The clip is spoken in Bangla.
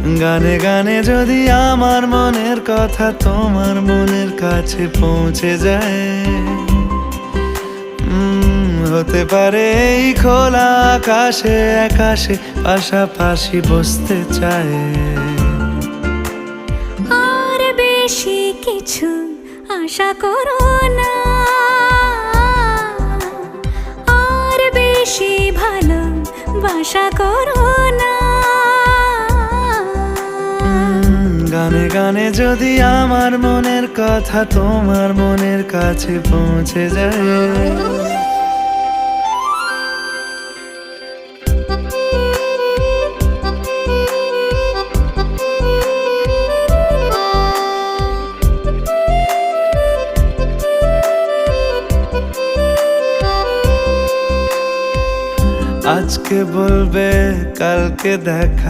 গানে গানে যদি আমার মনের কথা তোমার মনের কাছে পৌঁছে যায়, হতে পারে এই খোলা আকাশে আকাশে পাশাপাশি বসতে চায়। আর বেশি কিছু আশা করো না, আর বেশি ভালোবাসা করো না। গানে গানে যদি আমার মনের কথা তোমার মনের কাছে পৌঁছে যায়। আজকে বলবে কালকে দেখা